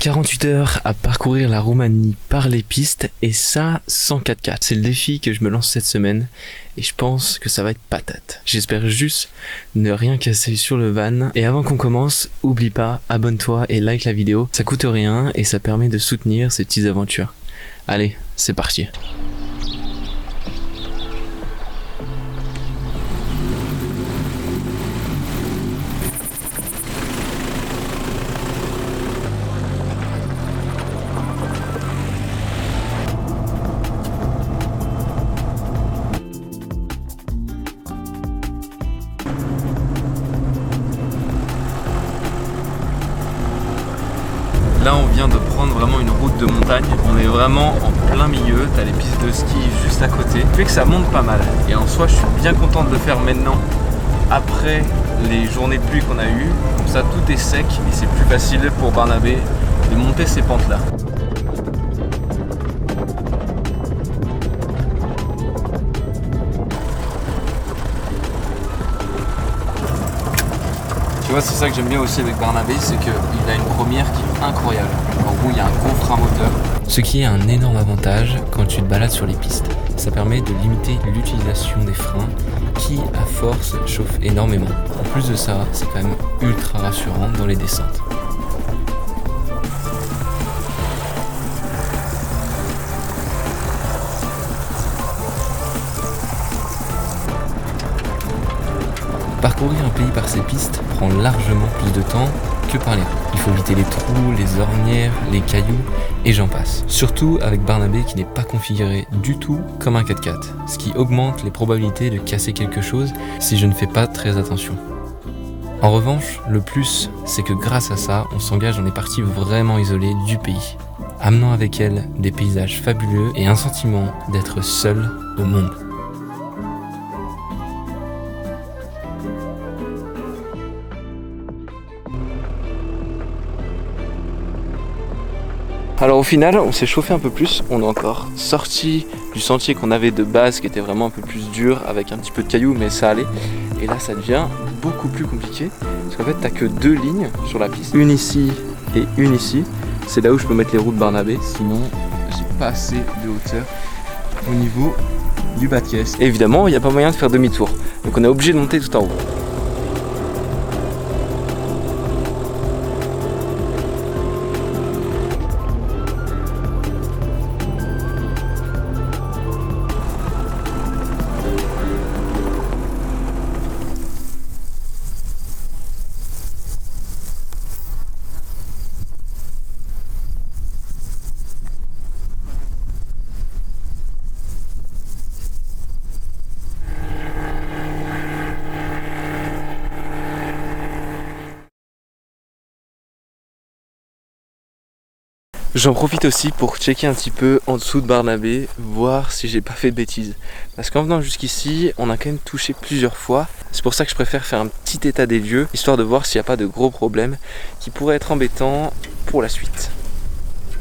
48 heures à parcourir la Roumanie par les pistes et ça sans 4x4. C'est le défi que je me lance cette semaine et je pense que ça va être patate. J'espère juste ne rien casser sur le van. Et avant qu'on commence, oublie pas, abonne-toi et like la vidéo. Ça coûte rien et ça permet de soutenir ces petites aventures. Allez, c'est parti. Là on vient de prendre vraiment une route de montagne, on est vraiment en plein milieu, t'as les pistes de ski juste à côté, ça fait que ça monte pas mal. Et en soi je suis bien content de le faire maintenant, après les journées de pluie qu'on a eues, comme ça tout est sec et c'est plus facile pour Barnabé de monter ces pentes là. Tu vois, c'est ça que j'aime bien aussi avec Barnabé, c'est qu'il a une première qui est incroyable. En gros, il y a un gros frein moteur. Ce qui est un énorme avantage quand tu te balades sur les pistes. Ça permet de limiter l'utilisation des freins qui, à force, chauffent énormément. En plus de ça, c'est quand même ultra rassurant dans les descentes. Parcourir un pays par ces pistes prend largement plus de temps que par les routes. Il faut éviter les trous, les ornières, les cailloux et j'en passe. Surtout avec Barnabé qui n'est pas configuré du tout comme un 4x4, ce qui augmente les probabilités de casser quelque chose si je ne fais pas très attention. En revanche, le plus, c'est que grâce à ça, on s'engage dans des parties vraiment isolées du pays, amenant avec elle des paysages fabuleux et un sentiment d'être seul au monde. Alors au final, on s'est chauffé un peu plus, on est encore sorti du sentier qu'on avait de base qui était vraiment un peu plus dur avec un petit peu de cailloux mais ça allait. Et là ça devient beaucoup plus compliqué parce qu'en fait t'as que deux lignes sur la piste, une ici et une ici. C'est là où je peux mettre les roues de Barnabé, sinon j'ai pas assez de hauteur au niveau du bas de caisse. Et évidemment il n'y a pas moyen de faire demi-tour, donc on est obligé de monter tout en haut. J'en profite aussi pour checker un petit peu en dessous de Barnabé, voir si j'ai pas fait de bêtises. Parce qu'en venant jusqu'ici, on a quand même touché plusieurs fois. C'est pour ça que je préfère faire un petit état des lieux, histoire de voir s'il n'y a pas de gros problèmes qui pourraient être embêtants pour la suite.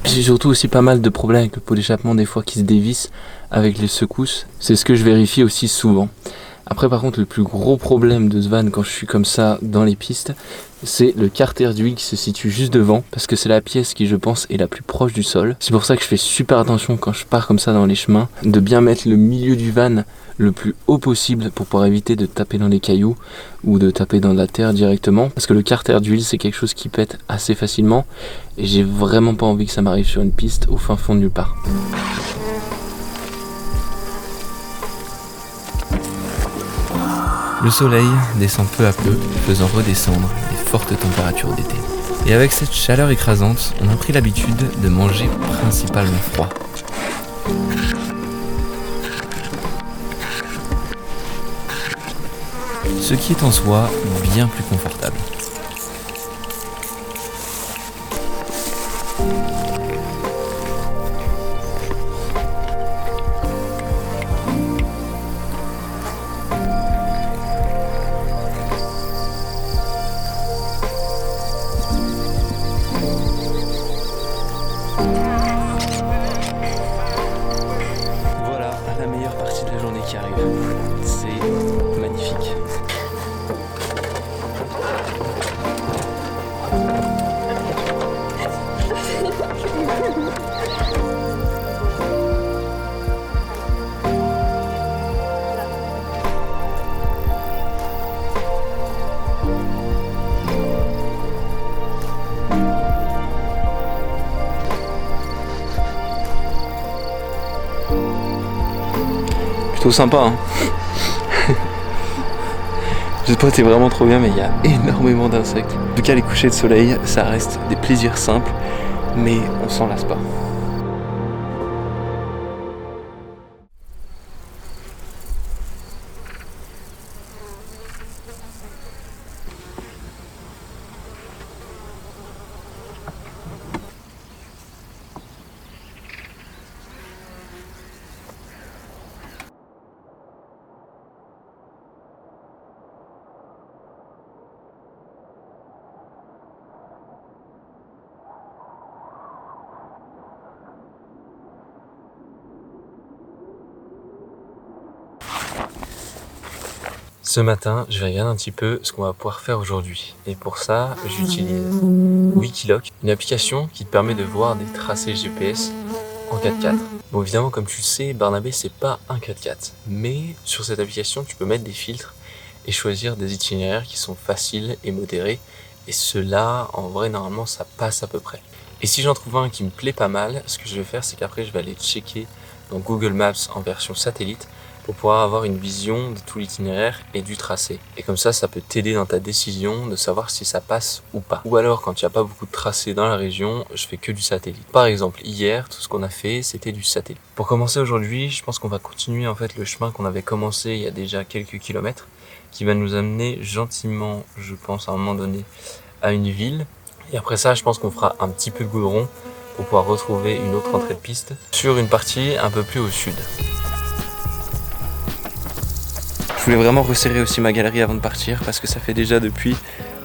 J'ai surtout aussi pas mal de problèmes avec le pot d'échappement des fois qui se dévisse avec les secousses. C'est ce que je vérifie aussi souvent. Après par contre le plus gros problème de ce van quand je suis comme ça dans les pistes, c'est le carter d'huile qui se situe juste devant parce que c'est la pièce qui je pense est la plus proche du sol. C'est pour ça que je fais super attention quand je pars comme ça dans les chemins, de bien mettre le milieu du van le plus haut possible pour pouvoir éviter de taper dans les cailloux ou de taper dans la terre directement parce que le carter d'huile c'est quelque chose qui pète assez facilement et j'ai vraiment pas envie que ça m'arrive sur une piste au fin fond de nulle part. Le soleil descend peu à peu, faisant redescendre les fortes températures d'été. Et avec cette chaleur écrasante, on a pris l'habitude de manger principalement froid. Ce qui est en soi bien plus confortable. trop sympa, hein. Ce spot est vraiment trop bien, mais il y a énormément d'insectes. En tout cas, les couchers de soleil, ça reste des plaisirs simples, mais on s'en lasse pas. Ce matin, je vais regarder un petit peu ce qu'on va pouvoir faire aujourd'hui. Et pour ça, j'utilise Wikiloc, une application qui te permet de voir des tracés GPS en 4x4. Bon, évidemment, comme tu le sais, Barnabé, c'est pas un 4x4. Mais sur cette application, tu peux mettre des filtres et choisir des itinéraires qui sont faciles et modérés. Et ceux-là, en vrai, normalement, ça passe à peu près. Et si j'en trouve un qui me plaît pas mal, ce que je vais faire, c'est qu'après, je vais aller checker dans Google Maps en version satellite pour pouvoir avoir une vision de tout l'itinéraire et du tracé. Et comme ça peut t'aider dans ta décision de savoir si ça passe ou pas. Ou alors, quand il n'y a pas beaucoup de tracés dans la région, je fais que du satellite. Par exemple, hier, tout ce qu'on a fait, c'était du satellite. Pour commencer aujourd'hui, je pense qu'on va continuer en fait le chemin qu'on avait commencé il y a déjà quelques kilomètres, qui va nous amener gentiment, je pense, à un moment donné, à une ville. Et après ça, je pense qu'on fera un petit peu de goudron pour pouvoir retrouver une autre entrée de piste sur une partie un peu plus au sud. Je voulais vraiment resserrer aussi ma galerie avant de partir parce que ça fait déjà depuis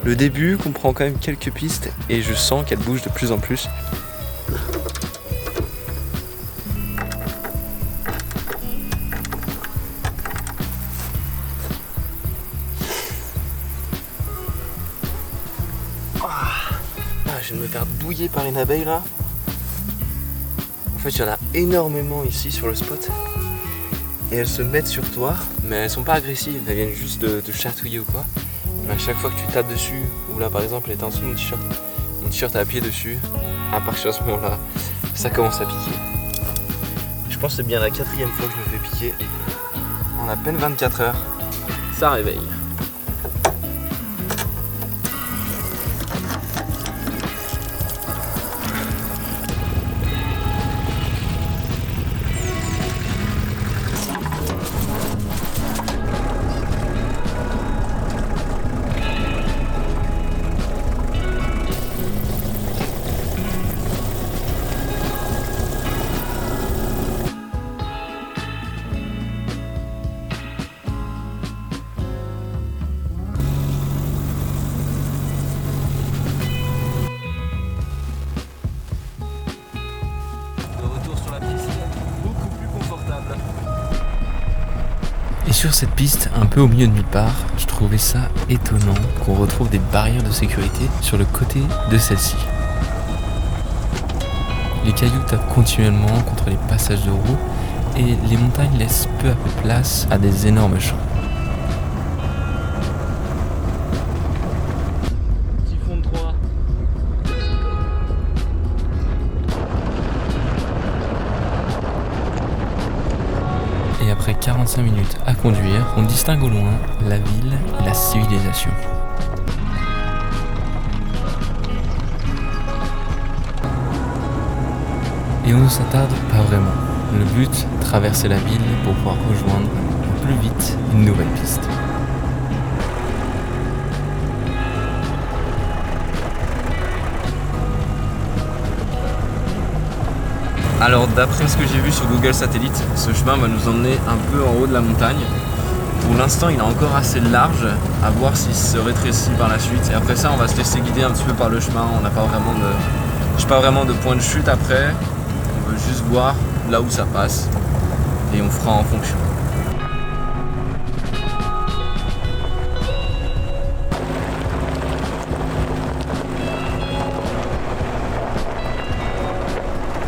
le début qu'on prend quand même quelques pistes et je sens qu'elles bougent de plus en plus. Je viens de me faire douiller par une abeille là. En fait, il y en a énormément ici sur le spot. Et elles se mettent sur toi, mais elles sont pas agressives, elles viennent juste de chatouiller ou quoi. Mais à chaque fois que tu tapes dessus, ou là par exemple elle était en dessous de mon t-shirt a appuyé dessus, à partir de ce moment-là, ça commence à piquer. Je pense que c'est bien la 4e fois que je me fais piquer. En à peine 24 heures, ça réveille. Et sur cette piste, un peu au milieu de nulle part, je trouvais ça étonnant qu'on retrouve des barrières de sécurité sur le côté de celle-ci. Les cailloux tapent continuellement contre les passages de roues et les montagnes laissent peu à peu place à des énormes champs. Typhon de 3. Et après 45 minutes à conduire, on distingue au loin la ville et la civilisation. Et on ne s'attarde pas vraiment. Le but, traverser la ville pour pouvoir rejoindre plus vite une nouvelle piste. Alors d'après ce que j'ai vu sur Google Satellite, ce chemin va nous emmener un peu en haut de la montagne. Pour l'instant il est encore assez large, à voir s'il se rétrécit par la suite. Et après ça on va se laisser guider un petit peu par le chemin, on n'a pas vraiment de... J'ai pas vraiment de point de chute après, on veut juste voir là où ça passe et on fera en fonction.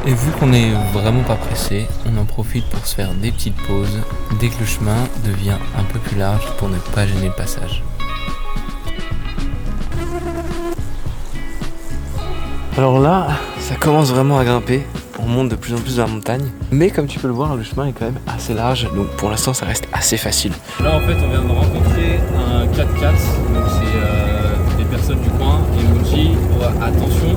Et vu qu'on n'est vraiment pas pressé, on en profite pour se faire des petites pauses dès que le chemin devient un peu plus large pour ne pas gêner le passage. Alors là, ça commence vraiment à grimper. on monte de plus en plus dans la montagne. Mais comme tu peux le voir, le chemin est quand même assez large, donc pour l'instant ça reste assez facile. Là en fait on vient de rencontrer un 4x4, donc c'est des personnes du coin, et ils m'ont dit attention,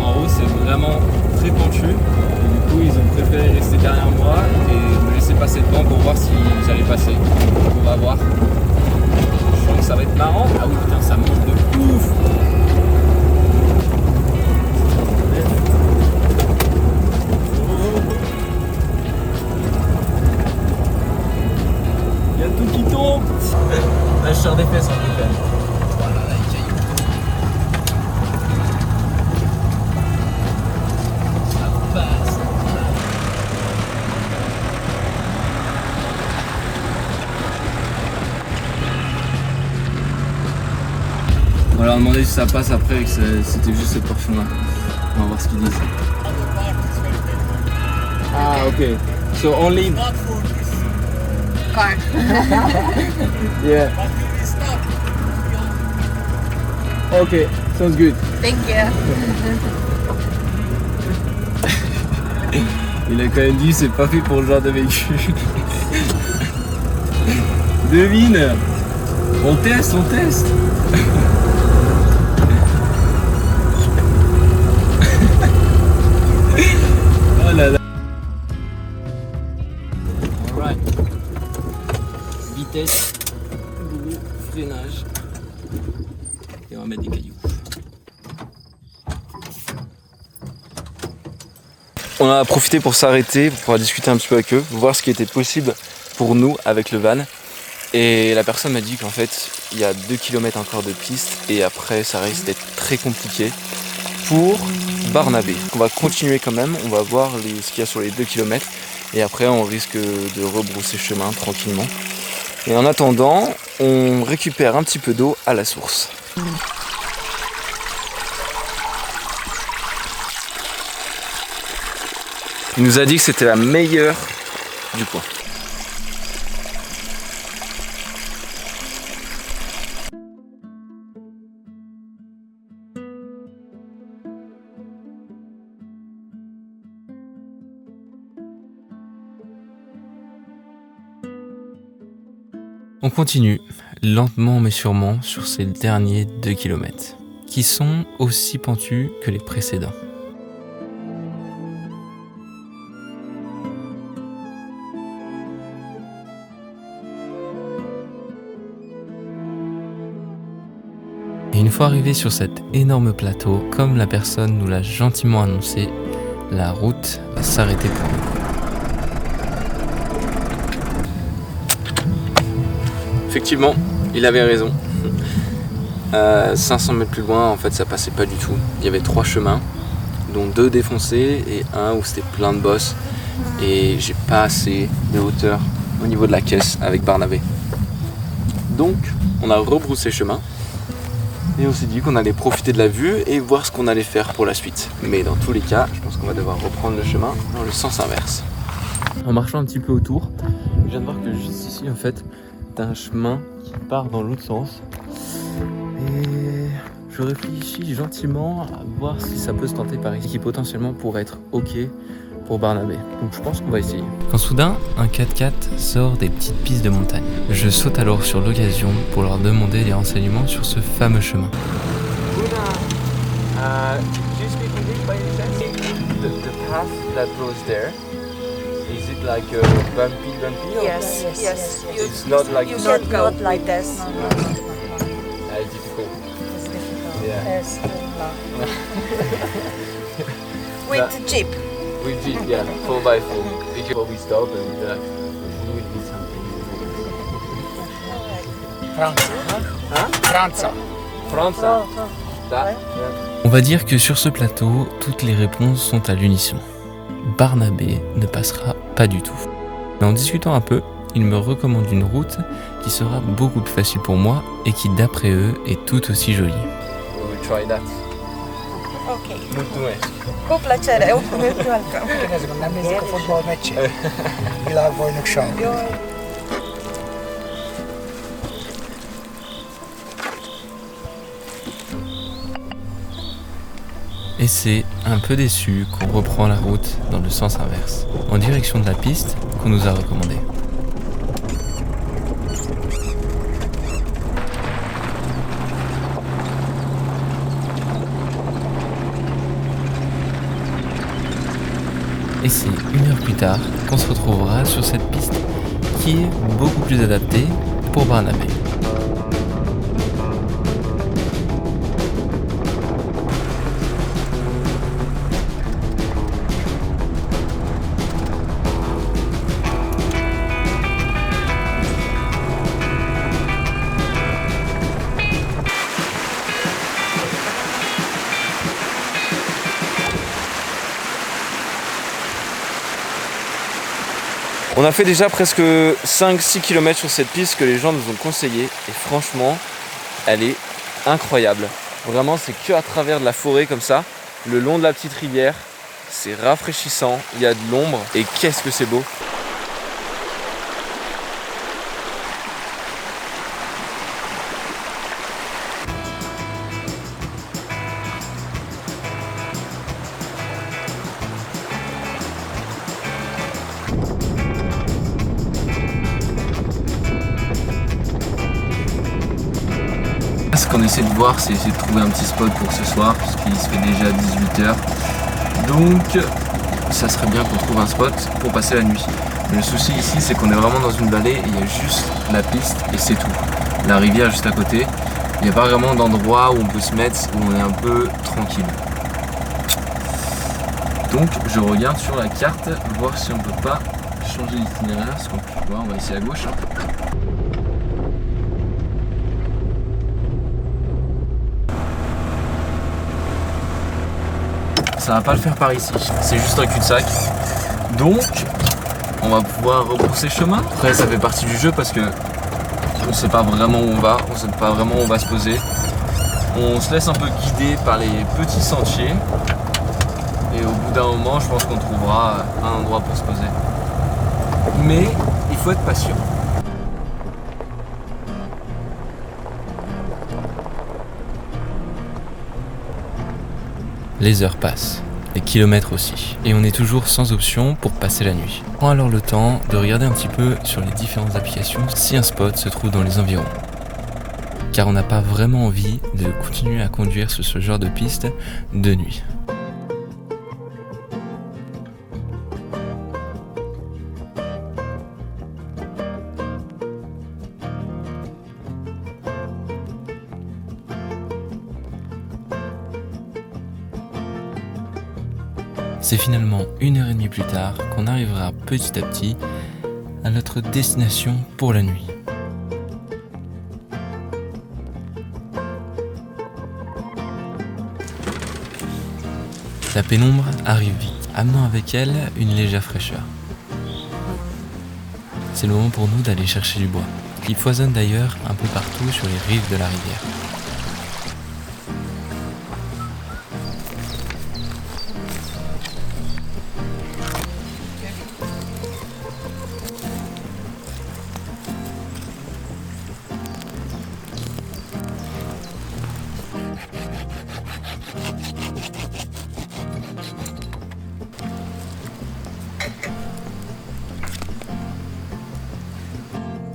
en haut c'est vraiment très pentu. Du coup ils ont préféré rester derrière moi et me laisser passer devant pour voir s'ils allaient passer. Donc, on va voir. Je sens que ça va être marrant. Ah oui putain ça monte de ouf. Il y a tout qui tombe. Là je sors des fesses en tout cas. Voilà là les cailloux. Ça passe. On leur a demandé si ça passe après et que c'était juste cette portion là. On va voir ce qu'ils disent. Ah ok. So only Not for this car. yeah. But you will stop. Okay, sounds good. Thank you. Il a quand même dit c'est pas fait pour le genre de véhicule. Devine. On teste. Oh là là. Alright. Vitesse, boulot, freinage. Et on va mettre des cailloux. On a profité pour s'arrêter, pour pouvoir discuter un petit peu avec eux, voir ce qui était possible pour nous avec le van. Et la personne m'a dit qu'en fait, il y a 2 km encore de piste et après, ça risque d'être très compliqué pour Barnabé. On va continuer quand même, on va voir ce qu'il y a sur les 2 km et après, on risque de rebrousser chemin tranquillement. Et en attendant, on récupère un petit peu d'eau à la source. Il nous a dit que c'était la meilleure du coin. On continue lentement mais sûrement sur ces derniers 2 km, qui sont aussi pentus que les précédents. Et une fois arrivé sur cet énorme plateau, comme la personne nous l'a gentiment annoncé, la route va s'arrêter pour nous. Effectivement, il avait raison. 500 mètres plus loin, en fait, ça passait pas du tout. Il y avait 3 chemins, dont 2 défoncés et un où c'était plein de bosses. Et j'ai pas assez de hauteur au niveau de la caisse avec Barnabé. Donc, on a rebroussé chemin. Et on s'est dit qu'on allait profiter de la vue et voir ce qu'on allait faire pour la suite. Mais dans tous les cas, je pense qu'on va devoir reprendre le chemin dans le sens inverse. En marchant un petit peu autour, je viens de voir que juste ici, en fait, t'as un chemin qui part dans l'autre sens. Et je réfléchis gentiment à voir si ça peut se tenter par ici, qui potentiellement pourrait être ok pour Barnabé. Donc je pense qu'on va essayer. Quand soudain, un 4x4 sort des petites pistes de montagne. Je saute alors sur l'occasion pour leur demander des renseignements sur ce fameux chemin. Do you speak English by any chance? The path that goes there, is it like bumpy? Yes. It's not like You can't go like this. It's difficult. It's difficult. Yeah. Yes. With Jeep. With Jeep, yeah, 4x4. Before we stop and we will eat something. França. That, yeah. On va dire que sur ce plateau, toutes les réponses sont à l'unisson. Barnabé ne passera pas du tout. Mais en discutant un peu, ils me recommandent une route qui sera beaucoup plus facile pour moi et qui, d'après eux, est tout aussi jolie. We will try that. Ok. Mulțumesc. Cu plăcere, eu cum e welcome. Nem nézzük a futballmeccsét. Világbajnokság. Et c'est un peu déçu qu'on reprend la route dans le sens inverse, en direction de la piste qu'on nous a recommandée. Et c'est 1 heure plus tard qu'on se retrouvera sur cette piste qui est beaucoup plus adaptée pour Barnabé. On a fait déjà presque 5-6 km sur cette piste que les gens nous ont conseillé et franchement, elle est incroyable. Vraiment, c'est que à travers de la forêt comme ça, le long de la petite rivière, c'est rafraîchissant, il y a de l'ombre et qu'est-ce que c'est beau. Ce qu'on essaie de voir, c'est essayer de trouver un petit spot pour ce soir, parce qu'il se fait déjà 18h. Donc, ça serait bien qu'on trouve un spot pour passer la nuit. Mais le souci ici, c'est qu'on est vraiment dans une vallée et il y a juste la piste et c'est tout. La rivière juste à côté. Il n'y a pas vraiment d'endroit où on peut se mettre, où on est un peu tranquille. Donc, je regarde sur la carte, voir si on peut pas changer l'itinéraire. Parce qu'on peut voir, on va essayer à gauche. Ça va pas le faire par ici, c'est juste un cul-de-sac. Donc, on va pouvoir repousser chemin. Après, ça fait partie du jeu parce que on sait pas vraiment où on va, on sait pas vraiment où on va se poser. On se laisse un peu guider par les petits sentiers. Et au bout d'un moment, je pense qu'on trouvera un endroit pour se poser. Mais il faut être patient. Les heures passent, les kilomètres aussi, et on est toujours sans option pour passer la nuit. On prend alors le temps de regarder un petit peu sur les différentes applications si un spot se trouve dans les environs. Car on n'a pas vraiment envie de continuer à conduire sur ce genre de piste de nuit. C'est finalement 1h30 plus tard qu'on arrivera petit à petit à notre destination pour la nuit. La pénombre arrive vite, amenant avec elle une légère fraîcheur. C'est le moment pour nous d'aller chercher du bois, qui foisonne d'ailleurs un peu partout sur les rives de la rivière.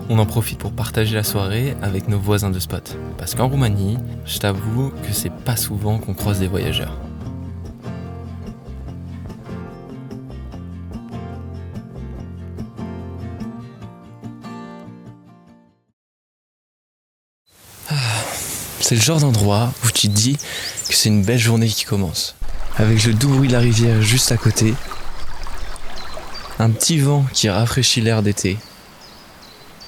On en profite pour partager la soirée avec nos voisins de spot. Parce qu'en Roumanie, je t'avoue que c'est pas souvent qu'on croise des voyageurs. C'est le genre d'endroit où tu te dis que c'est une belle journée qui commence. Avec le doux bruit de la rivière juste à côté, un petit vent qui rafraîchit l'air d'été,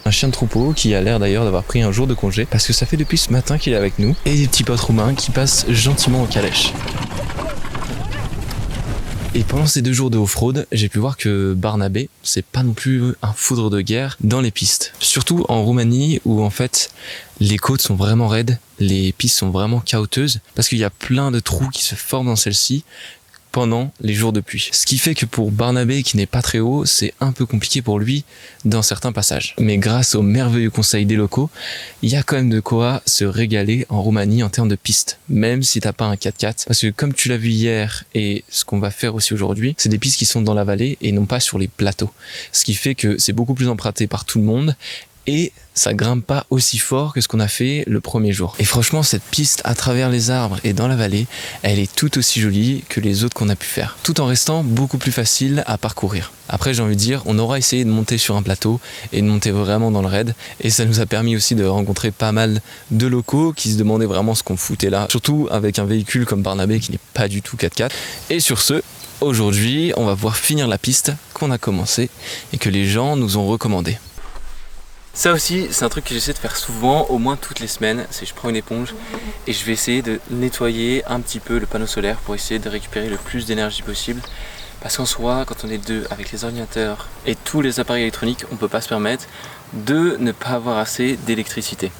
un chien de troupeau qui a l'air d'ailleurs d'avoir pris un jour de congé parce que ça fait depuis ce matin qu'il est avec nous, et des petits potes roumains qui passent gentiment en calèche. Et pendant ces 2 jours de off-road, j'ai pu voir que Barnabé, c'est pas non plus un foudre de guerre dans les pistes. Surtout en Roumanie où en fait les côtes sont vraiment raides, les pistes sont vraiment caouteuses parce qu'il y a plein de trous qui se forment dans celles-ci pendant les jours de pluie. Ce qui fait que pour Barnabé qui n'est pas très haut, c'est un peu compliqué pour lui dans certains passages. Mais grâce aux merveilleux conseils des locaux, il y a quand même de quoi se régaler en Roumanie en termes de pistes, même si t'as pas un 4x4. Parce que comme tu l'as vu hier et ce qu'on va faire aussi aujourd'hui, c'est des pistes qui sont dans la vallée et non pas sur les plateaux. Ce qui fait que c'est beaucoup plus emprunté par tout le monde et ça grimpe pas aussi fort que ce qu'on a fait le premier jour. Et franchement, cette piste à travers les arbres et dans la vallée, elle est tout aussi jolie que les autres qu'on a pu faire, tout en restant beaucoup plus facile à parcourir. Après, j'ai envie de dire, on aura essayé de monter sur un plateau et de monter vraiment dans le raid, et ça nous a permis aussi de rencontrer pas mal de locaux qui se demandaient vraiment ce qu'on foutait là, surtout avec un véhicule comme Barnabé qui n'est pas du tout 4x4. Et sur ce, aujourd'hui, on va pouvoir finir la piste qu'on a commencé et que les gens nous ont recommandé. Ça aussi, c'est un truc que j'essaie de faire souvent, au moins toutes les semaines, c'est je prends une éponge et je vais essayer de nettoyer un petit peu le panneau solaire pour essayer de récupérer le plus d'énergie possible. Parce qu'en soi, quand on est deux avec les ordinateurs et tous les appareils électroniques, on ne peut pas se permettre de ne pas avoir assez d'électricité.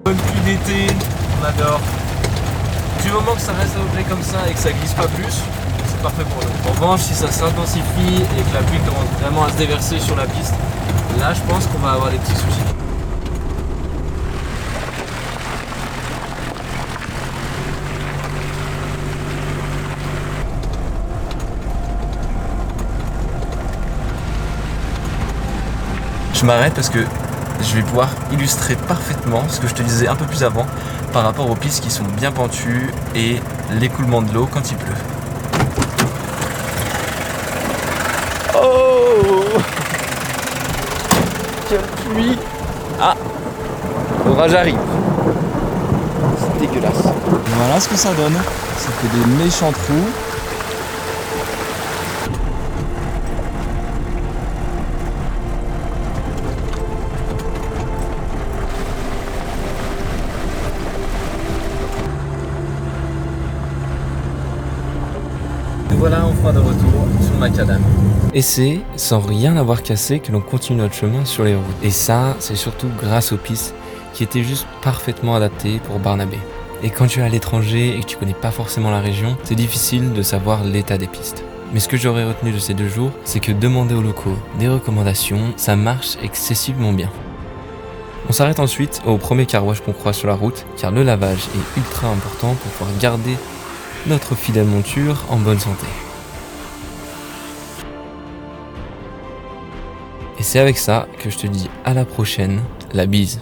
Bonne pluie d'été, on adore. Du moment que ça reste à peu près comme ça et que ça glisse pas plus, c'est parfait pour nous. En revanche, si ça s'intensifie et que la pluie commence vraiment à se déverser sur la piste, là je pense qu'on va avoir des petits soucis. Je m'arrête parce que je vais pouvoir illustrer parfaitement ce que je te disais un peu plus avant par rapport aux pistes qui sont bien pentues et l'écoulement de l'eau quand il pleut. Oh, quelle pluie! Ah, l'orage arrive. C'est dégueulasse. Voilà ce que ça donne. Ça fait des méchants trous. Nous voilà enfin de retour sur le macadam. Et c'est sans rien avoir cassé que l'on continue notre chemin sur les routes. Et ça, c'est surtout grâce aux pistes qui étaient juste parfaitement adaptées pour Barnabé. Et quand tu es à l'étranger et que tu connais pas forcément la région, c'est difficile de savoir l'état des pistes. Mais ce que j'aurais retenu de ces 2 jours, c'est que demander aux locaux des recommandations, ça marche excessivement bien. On s'arrête ensuite au premier car wash qu'on croise sur la route, car le lavage est ultra important pour pouvoir garder notre fidèle monture en bonne santé. Et c'est avec ça que je te dis à la prochaine, la bise.